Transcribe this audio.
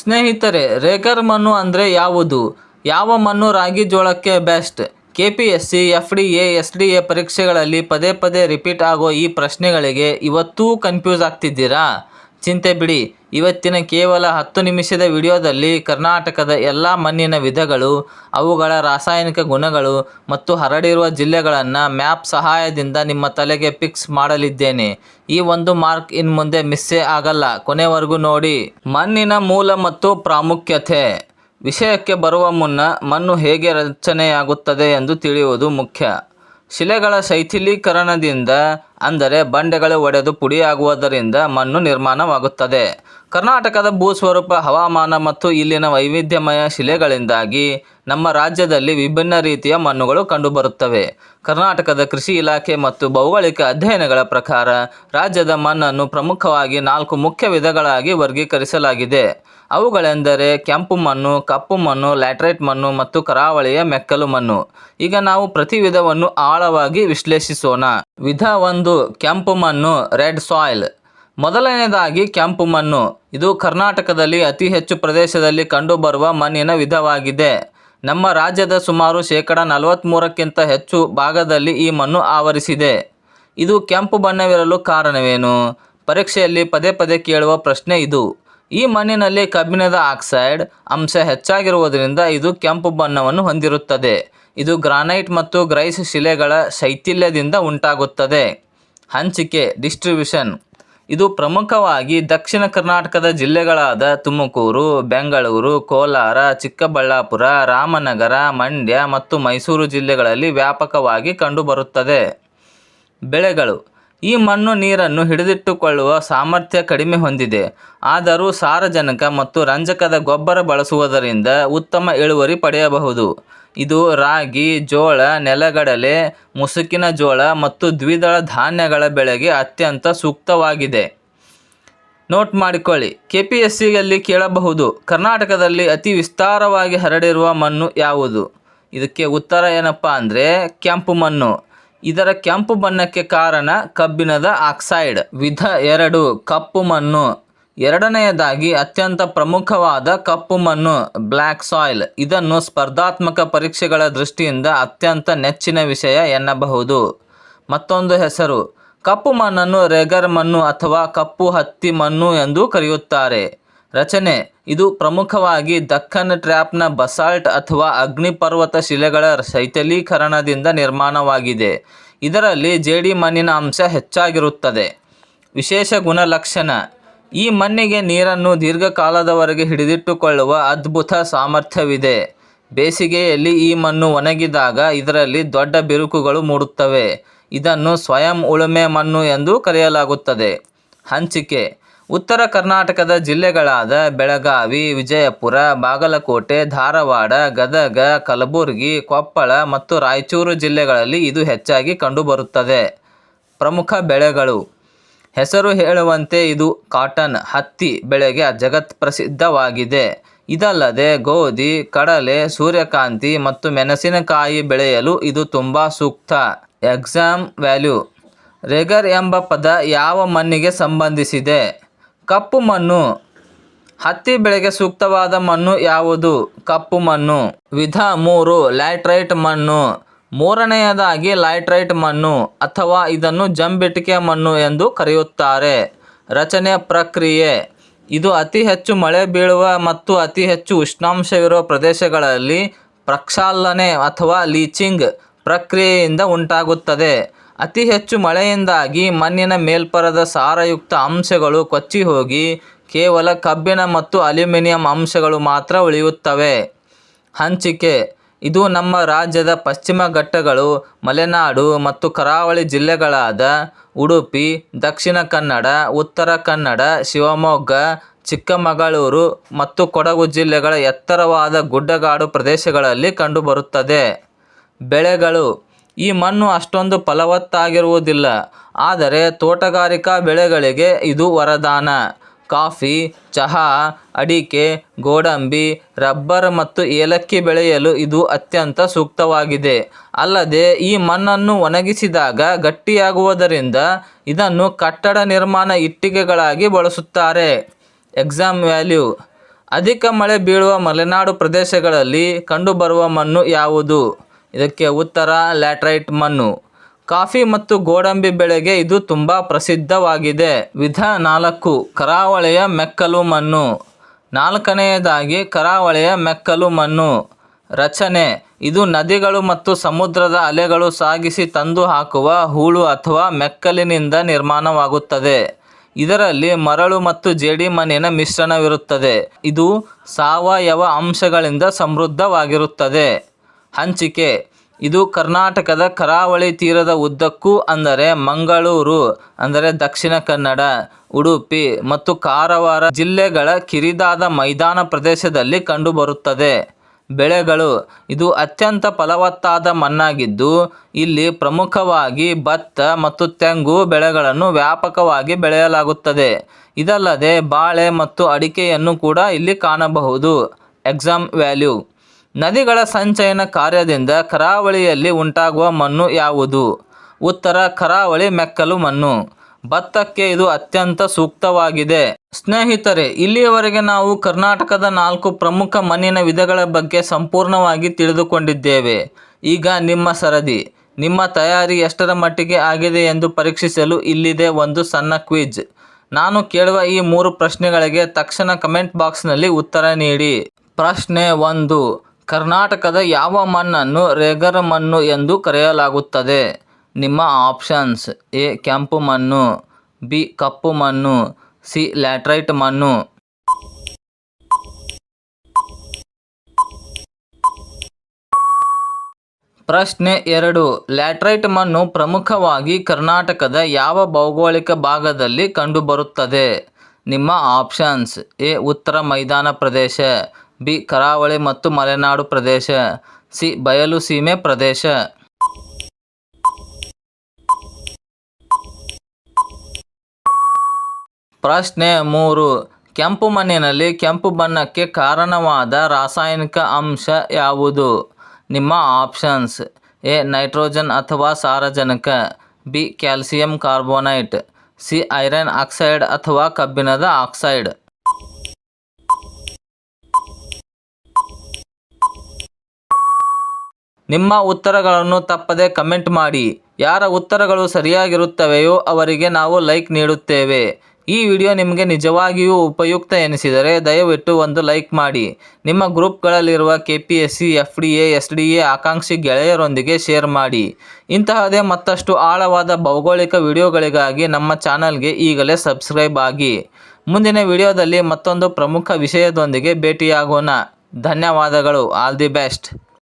ಸ್ನೇಹಿತರೆ, ರೇಗರ್ ಮಣ್ಣು ಅಂದರೆ ಯಾವುದು? ಯಾವ ಮಣ್ಣು ರಾಗಿ ಜೋಳಕ್ಕೆ ಬೆಸ್ಟ್? KPSC, FDA, SDA ಪರೀಕ್ಷೆಗಳಲ್ಲಿ ಪದೇ ಪದೇ ರಿಪೀಟ್ ಆಗೋ ಈ ಪ್ರಶ್ನೆಗಳಿಗೆ ಇವತ್ತೂ ಕನ್ಫ್ಯೂಸ್ ಆಗ್ತಿದ್ದೀರಾ? ಚಿಂತೆ ಬಿಡಿ, ಇವತ್ತಿನ ಕೇವಲ 10 ನಿಮಿಷದ ವಿಡಿಯೋದಲ್ಲಿ ಕರ್ನಾಟಕದ ಎಲ್ಲ ಮಣ್ಣಿನ ವಿಧಗಳು, ಅವುಗಳ ರಾಸಾಯನಿಕ ಗುಣಗಳು ಮತ್ತು ಹರಡಿರುವ ಜಿಲ್ಲೆಗಳನ್ನು ಮ್ಯಾಪ್ ಸಹಾಯದಿಂದ ನಿಮ್ಮ ತಲೆಗೆ ಫಿಕ್ಸ್ ಮಾಡಲಿದ್ದೇನೆ. ಈ ಒಂದು ಮಾರ್ಕ್ ಇನ್ನು ಮುಂದೆ ಮಿಸ್ಸೇ ಆಗಲ್ಲ, ಕೊನೆವರೆಗೂ ನೋಡಿ. ಮಣ್ಣಿನ ಮೂಲ ಮತ್ತು ಪ್ರಾಮುಖ್ಯತೆ. ವಿಷಯಕ್ಕೆ ಬರುವ ಮುನ್ನ ಮಣ್ಣು ಹೇಗೆ ರಚನೆಯಾಗುತ್ತದೆ ಎಂದು ತಿಳಿಯುವುದು ಮುಖ್ಯ. ಶಿಲೆಗಳ ಶೈಥಿಲೀಕರಣದಿಂದ, ಅಂದರೆ ಬಂಡೆಗಳು ಒಡೆದು ಪುಡಿಯಾಗುವುದರಿಂದ ಮಣ್ಣು ನಿರ್ಮಾಣವಾಗುತ್ತದೆ. ಕರ್ನಾಟಕದ ಭೂಸ್ವರೂಪ, ಹವಾಮಾನ ಮತ್ತು ಇಲ್ಲಿನ ವೈವಿಧ್ಯಮಯ ಶಿಲೆಗಳಿಂದಾಗಿ ನಮ್ಮ ರಾಜ್ಯದಲ್ಲಿ ವಿಭಿನ್ನ ರೀತಿಯ ಮಣ್ಣುಗಳು ಕಂಡುಬರುತ್ತವೆ. ಕರ್ನಾಟಕದ ಕೃಷಿ ಇಲಾಖೆ ಮತ್ತು ಭೌಗೋಳಿಕ ಅಧ್ಯಯನಗಳ ಪ್ರಕಾರ ರಾಜ್ಯದ ಮಣ್ಣನ್ನು ಪ್ರಮುಖವಾಗಿ 4 ಮುಖ್ಯ ವಿಧಗಳಾಗಿ ವರ್ಗೀಕರಿಸಲಾಗಿದೆ. ಅವುಗಳೆಂದರೆ ಕೆಂಪು ಮಣ್ಣು, ಕಪ್ಪು ಮಣ್ಣು, ಲ್ಯಾಟರೈಟ್ ಮಣ್ಣು ಮತ್ತು ಕರಾವಳಿಯ ಮೆಕ್ಕಲು ಮಣ್ಣು. ಈಗ ನಾವು ಪ್ರತಿ ವಿಧವನ್ನು ಆಳವಾಗಿ ವಿಶ್ಲೇಷಿಸೋಣ. ವಿಧ 1, ಕೆಂಪು ಮಣ್ಣು, ರೆಡ್ ಸಾಯಿಲ್. ಮೊದಲನೆಯದಾಗಿ ಕೆಂಪು ಮಣ್ಣು. ಇದು ಕರ್ನಾಟಕದಲ್ಲಿ ಅತಿ ಹೆಚ್ಚು ಪ್ರದೇಶದಲ್ಲಿ ಕಂಡುಬರುವ ಮಣ್ಣಿನ ವಿಧವಾಗಿದೆ. ನಮ್ಮ ರಾಜ್ಯದ ಸುಮಾರು 43%ಕ್ಕಿಂತ ಹೆಚ್ಚು ಭಾಗದಲ್ಲಿ ಈ ಮಣ್ಣು ಆವರಿಸಿದೆ. ಇದು ಕೆಂಪು ಬಣ್ಣವಿರಲು ಕಾರಣವೇನು? ಪರೀಕ್ಷೆಯಲ್ಲಿ ಪದೇ ಪದೇ ಕೇಳುವ ಪ್ರಶ್ನೆ ಇದು. ಈ ಮಣ್ಣಿನಲ್ಲಿ ಕಬ್ಬಿಣದ ಆಕ್ಸೈಡ್ ಅಂಶ ಹೆಚ್ಚಾಗಿರುವುದರಿಂದ ಇದು ಕೆಂಪು ಬಣ್ಣವನ್ನು ಹೊಂದಿರುತ್ತದೆ. ಇದು ಗ್ರಾನೈಟ್ ಮತ್ತು ಗ್ರೈಸ್ ಶಿಲೆಗಳ ಶೈಥಿಲ್ಯದಿಂದ ಉಂಟಾಗುತ್ತದೆ. ಹಂಚಿಕೆ, ಡಿಸ್ಟ್ರಿಬ್ಯೂಷನ್. ಇದು ಪ್ರಮುಖವಾಗಿ ದಕ್ಷಿಣ ಕರ್ನಾಟಕದ ಜಿಲ್ಲೆಗಳಾದ ತುಮಕೂರು, ಬೆಂಗಳೂರು, ಕೋಲಾರ, ಚಿಕ್ಕಬಳ್ಳಾಪುರ, ರಾಮನಗರ, ಮಂಡ್ಯ ಮತ್ತು ಮೈಸೂರು ಜಿಲ್ಲೆಗಳಲ್ಲಿ ವ್ಯಾಪಕವಾಗಿ ಕಂಡುಬರುತ್ತದೆ. ಬೆಳೆಗಳು. ಈ ಮಣ್ಣು ನೀರನ್ನು ಹಿಡಿದಿಟ್ಟುಕೊಳ್ಳುವ ಸಾಮರ್ಥ್ಯ ಕಡಿಮೆ ಹೊಂದಿದೆ. ಆದರೂ ಸಾರಜನಕ ಮತ್ತು ರಂಜಕದ ಗೊಬ್ಬರ ಬಳಸುವುದರಿಂದ ಉತ್ತಮ ಇಳುವರಿ ಪಡೆಯಬಹುದು. ಇದು ರಾಗಿ, ಜೋಳ, ನೆಲಗಡಲೆ, ಮುಸುಕಿನ ಜೋಳ ಮತ್ತು ದ್ವಿದಳ ಧಾನ್ಯಗಳ ಬೆಳೆಗೆ ಅತ್ಯಂತ ಸೂಕ್ತವಾಗಿದೆ. ನೋಟ್ ಮಾಡಿಕೊಳ್ಳಿ, KPSCಯಲ್ಲಿ ಕೇಳಬಹುದು, ಕರ್ನಾಟಕದಲ್ಲಿ ಅತಿ ವಿಸ್ತಾರವಾಗಿ ಹರಡಿರುವ ಮಣ್ಣು ಯಾವುದು? ಇದಕ್ಕೆ ಉತ್ತರ ಏನಪ್ಪ ಅಂದರೆ ಕೆಂಪು ಮಣ್ಣು. ಇದರ ಕೆಂಪು ಬಣ್ಣಕ್ಕೆ ಕಾರಣ ಕಬ್ಬಿಣದ ಆಕ್ಸೈಡ್. ವಿಧ 2, ಕಪ್ಪು ಮಣ್ಣು. ಎರಡನೆಯದಾಗಿ ಅತ್ಯಂತ ಪ್ರಮುಖವಾದ ಕಪ್ಪು ಮಣ್ಣು, ಬ್ಲ್ಯಾಕ್ ಸಾಯಿಲ್. ಇದನ್ನು ಸ್ಪರ್ಧಾತ್ಮಕ ಪರೀಕ್ಷೆಗಳ ದೃಷ್ಟಿಯಿಂದ ಅತ್ಯಂತ ನೆಚ್ಚಿನ ವಿಷಯ ಎನ್ನಬಹುದು. ಮತ್ತೊಂದು ಹೆಸರು, ಕಪ್ಪು ಮಣ್ಣನ್ನು ರೇಗರ್ ಮಣ್ಣು ಅಥವಾ ಕಪ್ಪು ಹತ್ತಿ ಮಣ್ಣು ಎಂದು ಕರೆಯುತ್ತಾರೆ. ರಚನೆ. ಇದು ಪ್ರಮುಖವಾಗಿ ದಕ್ಕನ್ ಟ್ರ್ಯಾಪ್ನ ಬಸಾಲ್ಟ್ ಅಥವಾ ಅಗ್ನಿಪರ್ವತ ಶಿಲೆಗಳ ಶೈಥಿಲೀಕರಣದಿಂದ ನಿರ್ಮಾಣವಾಗಿದೆ. ಇದರಲ್ಲಿ ಜೇಡಿ ಮಣ್ಣಿನ ಅಂಶ ಹೆಚ್ಚಾಗಿರುತ್ತದೆ. ವಿಶೇಷ ಗುಣಲಕ್ಷಣ. ಈ ಮಣ್ಣಿಗೆ ನೀರನ್ನು ದೀರ್ಘಕಾಲದವರೆಗೆ ಹಿಡಿದಿಟ್ಟುಕೊಳ್ಳುವ ಅದ್ಭುತ ಸಾಮರ್ಥ್ಯವಿದೆ. ಬೇಸಿಗೆಯಲ್ಲಿ ಈ ಮಣ್ಣು ಒಣಗಿದಾಗ ಇದರಲ್ಲಿ ದೊಡ್ಡ ಬಿರುಕುಗಳು ಮೂಡುತ್ತವೆ. ಇದನ್ನು ಸ್ವಯಂ ಉಳುಮೆ ಮಣ್ಣು ಎಂದು ಕರೆಯಲಾಗುತ್ತದೆ. ಹಂಚಿಕೆ. ಉತ್ತರ ಕರ್ನಾಟಕದ ಜಿಲ್ಲೆಗಳಾದ ಬೆಳಗಾವಿ, ವಿಜಯಪುರ, ಬಾಗಲಕೋಟೆ, ಧಾರವಾಡ, ಗದಗ, ಕಲಬುರಗಿ, ಕೊಪ್ಪಳ ಮತ್ತು ರಾಯಚೂರು ಜಿಲ್ಲೆಗಳಲ್ಲಿ ಇದು ಹೆಚ್ಚಾಗಿ ಕಂಡುಬರುತ್ತದೆ. ಪ್ರಮುಖ ಬೆಳೆಗಳು. ಹೆಸರು ಹೇಳುವಂತೆ ಇದು ಕಾಟನ್, ಹತ್ತಿ ಬೆಳೆಗೆ ಜಗತ್ ಪ್ರಸಿದ್ಧವಾಗಿದೆ. ಇದಲ್ಲದೆ ಗೋಧಿ, ಕಡಲೆ, ಸೂರ್ಯಕಾಂತಿ ಮತ್ತು ಮೆಣಸಿನಕಾಯಿ ಬೆಳೆಯಲು ಇದು ತುಂಬ ಸೂಕ್ತ. Exam value. ರೇಗರ್ ಎಂಬ ಪದ ಯಾವ ಮಣ್ಣಿಗೆ ಸಂಬಂಧಿಸಿದೆ? ಕಪ್ಪು ಮಣ್ಣು. ಹತ್ತಿ ಬೆಳೆಗೆ ಸೂಕ್ತವಾದ ಮಣ್ಣು ಯಾವುದು? ಕಪ್ಪು ಮಣ್ಣು. ವಿಧ 3, ಲ್ಯಾಟರೈಟ್ ಮಣ್ಣು. ಮೂರನೆಯದಾಗಿ ಲ್ಯಾಟರೈಟ್ ಮಣ್ಣು ಅಥವಾ ಇದನ್ನು ಜಂಬಿಟ್ಟಿಗೆ ಮಣ್ಣು ಎಂದು ಕರೆಯುತ್ತಾರೆ. ರಚನೆ, ಪ್ರಕ್ರಿಯೆ. ಇದು ಅತಿ ಹೆಚ್ಚು ಮಳೆ ಬೀಳುವ ಮತ್ತು ಅತಿ ಹೆಚ್ಚು ಉಷ್ಣಾಂಶವಿರುವ ಪ್ರದೇಶಗಳಲ್ಲಿ ಪ್ರಕ್ಷಾಳನೆ ಅಥವಾ ಲೀಚಿಂಗ್ ಪ್ರಕ್ರಿಯೆಯಿಂದ ಉಂಟಾಗುತ್ತದೆ. ಅತಿ ಹೆಚ್ಚು ಮಳೆಯಿಂದಾಗಿ ಮಣ್ಣಿನ ಮೇಲ್ಪರದ ಸಾರಯುಕ್ತ ಅಂಶಗಳು ಕೊಚ್ಚಿ ಹೋಗಿ ಕೇವಲ ಕಬ್ಬಿಣ ಮತ್ತು ಅಲ್ಯೂಮಿನಿಯಂ ಅಂಶಗಳು ಮಾತ್ರ ಉಳಿಯುತ್ತವೆ. ಹಂಚಿಕೆ. ಇದು ನಮ್ಮ ರಾಜ್ಯದ ಪಶ್ಚಿಮ ಘಟ್ಟಗಳು, ಮಲೆನಾಡು ಮತ್ತು ಕರಾವಳಿ ಜಿಲ್ಲೆಗಳಾದ ಉಡುಪಿ, ದಕ್ಷಿಣ ಕನ್ನಡ, ಉತ್ತರ ಕನ್ನಡ, ಶಿವಮೊಗ್ಗ, ಚಿಕ್ಕಮಗಳೂರು ಮತ್ತು ಕೊಡಗು ಜಿಲ್ಲೆಗಳ ಎತ್ತರವಾದ ಗುಡ್ಡಗಾಡು ಪ್ರದೇಶಗಳಲ್ಲಿ ಕಂಡುಬರುತ್ತದೆ. ಬೆಳೆಗಳು. ಈ ಮಣ್ಣು ಅಷ್ಟೊಂದು ಫಲವತ್ತಾಗಿರುವುದಿಲ್ಲ, ಆದರೆ ತೋಟಗಾರಿಕಾ ಬೆಳೆಗಳಿಗೆ ಇದು ವರದಾನ. ಕಾಫಿ, ಚಹಾ, ಅಡಿಕೆ, ಗೋಡಂಬಿ, ರಬ್ಬರ್ ಮತ್ತು ಏಲಕ್ಕಿ ಬೆಳೆಯಲು ಇದು ಅತ್ಯಂತ ಸೂಕ್ತವಾಗಿದೆ. ಅಲ್ಲದೆ ಈ ಮಣ್ಣನ್ನು ಒಣಗಿಸಿದಾಗ ಗಟ್ಟಿಯಾಗುವುದರಿಂದ ಇದನ್ನು ಕಟ್ಟಡ ನಿರ್ಮಾಣ ಇಟ್ಟಿಗೆಗಳಾಗಿ ಬಳಸುತ್ತಾರೆ. Exam value. ಅಧಿಕ ಮಳೆ ಬೀಳುವ ಮಲೆನಾಡು ಪ್ರದೇಶಗಳಲ್ಲಿ ಕಂಡುಬರುವ ಮಣ್ಣು ಯಾವುದು? ಇದಕ್ಕೆ ಉತ್ತರ ಲ್ಯಾಟರೈಟ್ ಮಣ್ಣು. ಕಾಫಿ ಮತ್ತು ಗೋಡಂಬಿ ಬೆಳೆಗೆ ಇದು ತುಂಬ ಪ್ರಸಿದ್ಧವಾಗಿದೆ. ವಿಧ 4. ಕರಾವಳಿಯ ಮೆಕ್ಕಲು ಮಣ್ಣು. 4ನೇದಾಗಿ ಕರಾವಳಿಯ ಮೆಕ್ಕಲು ಮಣ್ಣು. ರಚನೆ: ಇದು ನದಿಗಳು ಮತ್ತು ಸಮುದ್ರದ ಅಲೆಗಳು ಸಾಗಿಸಿ ತಂದು ಹಾಕುವ ಹೂಳು ಅಥವಾ ಮೆಕ್ಕಲಿನಿಂದ ನಿರ್ಮಾಣವಾಗುತ್ತದೆ. ಇದರಲ್ಲಿ ಮರಳು ಮತ್ತು ಜೇಡಿಮಣ್ಣಿನ ಮಿಶ್ರಣವಿರುತ್ತದೆ. ಇದು ಸಾವಯವ ಅಂಶಗಳಿಂದ ಸಮೃದ್ಧವಾಗಿರುತ್ತದೆ. ಹಂಚಿಕೆ: ಇದು ಕರ್ನಾಟಕದ ಕರಾವಳಿ ತೀರದ ಉದ್ದಕ್ಕೂ ಅಂದರೆ ಮಂಗಳೂರು ಅಂದರೆ ದಕ್ಷಿಣ ಕನ್ನಡ, ಉಡುಪಿ ಮತ್ತು ಕಾರವಾರ ಜಿಲ್ಲೆಗಳ ಕಿರಿದಾದ ಮೈದಾನ ಪ್ರದೇಶದಲ್ಲಿ ಕಂಡುಬರುತ್ತದೆ. ಬೆಳೆಗಳು: ಇದು ಅತ್ಯಂತ ಫಲವತ್ತಾದ ಮಣ್ಣಾಗಿದ್ದು ಇಲ್ಲಿ ಪ್ರಮುಖವಾಗಿ ಭತ್ತ ಮತ್ತು ತೆಂಗು ಬೆಳೆಗಳನ್ನು ವ್ಯಾಪಕವಾಗಿ ಬೆಳೆಯಲಾಗುತ್ತದೆ. ಇದಲ್ಲದೆ ಬಾಳೆ ಮತ್ತು ಅಡಿಕೆಯನ್ನು ಕೂಡ ಇಲ್ಲಿ ಕಾಣಬಹುದು. ಎಕ್ಸಾಮ್ ವ್ಯಾಲ್ಯೂ: ನದಿಗಳ ಸಂಚಯನ ಕಾರ್ಯದಿಂದ ಕರಾವಳಿಯಲ್ಲಿ ಉಂಟಾಗುವ ಮಣ್ಣು ಯಾವುದು? ಉತ್ತರ ಕರಾವಳಿ ಮೆಕ್ಕಲು ಮಣ್ಣು. ಭತ್ತಕ್ಕೆ ಇದು ಅತ್ಯಂತ ಸೂಕ್ತವಾಗಿದೆ. ಸ್ನೇಹಿತರೆ, ಇಲ್ಲಿಯವರೆಗೆ ನಾವು ಕರ್ನಾಟಕದ 4 ಪ್ರಮುಖ ಮಣ್ಣಿನ ವಿಧಗಳ ಬಗ್ಗೆ ಸಂಪೂರ್ಣವಾಗಿ ತಿಳಿದುಕೊಂಡಿದ್ದೇವೆ. ಈಗ ನಿಮ್ಮ ಸರದಿ. ನಿಮ್ಮ ತಯಾರಿ ಎಷ್ಟರ ಮಟ್ಟಿಗೆ ಆಗಿದೆ ಎಂದು ಪರೀಕ್ಷಿಸಲು ಇಲ್ಲಿದೆ ಒಂದು ಸಣ್ಣ ಕ್ವಿಜ್. ನಾನು ಕೇಳುವ ಈ 3 ಪ್ರಶ್ನೆಗಳಿಗೆ ತಕ್ಷಣ ಕಮೆಂಟ್ ಬಾಕ್ಸ್ನಲ್ಲಿ ಉತ್ತರ ನೀಡಿ. ಪ್ರಶ್ನೆ 1. ಕರ್ನಾಟಕದ ಯಾವ ಮಣ್ಣನ್ನು ರೇಗರ್ ಮಣ್ಣು ಎಂದು ಕರೆಯಲಾಗುತ್ತದೆ? ನಿಮ್ಮ ಆಪ್ಷನ್ಸ್: ಎ ಕೆಂಪು ಮಣ್ಣು, ಬಿ ಕಪ್ಪು ಮಣ್ಣು, ಸಿ ಲ್ಯಾಟರೈಟ್ ಮಣ್ಣು. ಪ್ರಶ್ನೆ 2. ಲ್ಯಾಟರೈಟ್ ಮಣ್ಣು ಪ್ರಮುಖವಾಗಿ ಕರ್ನಾಟಕದ ಯಾವ ಭೌಗೋಳಿಕ ಭಾಗದಲ್ಲಿ ಕಂಡುಬರುತ್ತದೆ? ನಿಮ್ಮ ಆಪ್ಷನ್ಸ್: ಎ ಉತ್ತರ ಮೈದಾನ ಪ್ರದೇಶ, ಬಿ ಕರಾವಳಿ ಮತ್ತು ಮಲೆನಾಡು ಪ್ರದೇಶ, ಸಿ ಬಯಲು ಸೀಮೆ ಪ್ರದೇಶ. ಪ್ರಶ್ನೆ 3. ಕೆಂಪು ಮಣ್ಣಿನಲ್ಲಿ ಕೆಂಪು ಬಣ್ಣಕ್ಕೆ ಕಾರಣವಾದ ರಾಸಾಯನಿಕ ಅಂಶ ಯಾವುದು? ನಿಮ್ಮ ಆಪ್ಷನ್ಸ್: ಎ ನೈಟ್ರೋಜನ್ ಅಥವಾ ಸಾರಜನಕ, B calcium carbonate, C iron oxide ಅಥವಾ ಕಬ್ಬಿಣದ ಆಕ್ಸೈಡ್. ನಿಮ್ಮ ಉತ್ತರಗಳನ್ನು ತಪ್ಪದೆ ಕಮೆಂಟ್ ಮಾಡಿ. ಯಾರ ಉತ್ತರಗಳು ಸರಿಯಾಗಿರುತ್ತವೆಯೋ ಅವರಿಗೆ ನಾವು ಲೈಕ್ ನೀಡುತ್ತೇವೆ. ಈ ವಿಡಿಯೋ ನಿಮಗೆ ನಿಜವಾಗಿಯೂ ಉಪಯುಕ್ತ ಎನಿಸಿದರೆ ದಯವಿಟ್ಟು ಒಂದು ಲೈಕ್ ಮಾಡಿ. ನಿಮ್ಮ ಗ್ರೂಪ್ಗಳಲ್ಲಿರುವ KPSC, FDA, SDA ಆಕಾಂಕ್ಷಿ ಗೆಳೆಯರೊಂದಿಗೆ ಶೇರ್ ಮಾಡಿ. ಇಂತಹದೇ ಮತ್ತಷ್ಟು ಆಳವಾದ ಭೌಗೋಳಿಕ ವಿಡಿಯೋಗಳಿಗಾಗಿ ನಮ್ಮ ಚಾನಲ್ಗೆ ಈಗಲೇ ಸಬ್ಸ್ಕ್ರೈಬ್ ಆಗಿ. ಮುಂದಿನ ವಿಡಿಯೋದಲ್ಲಿ ಮತ್ತೊಂದು ಪ್ರಮುಖ ವಿಷಯದೊಂದಿಗೆ ಭೇಟಿಯಾಗೋಣ. ಧನ್ಯವಾದಗಳು. All the best.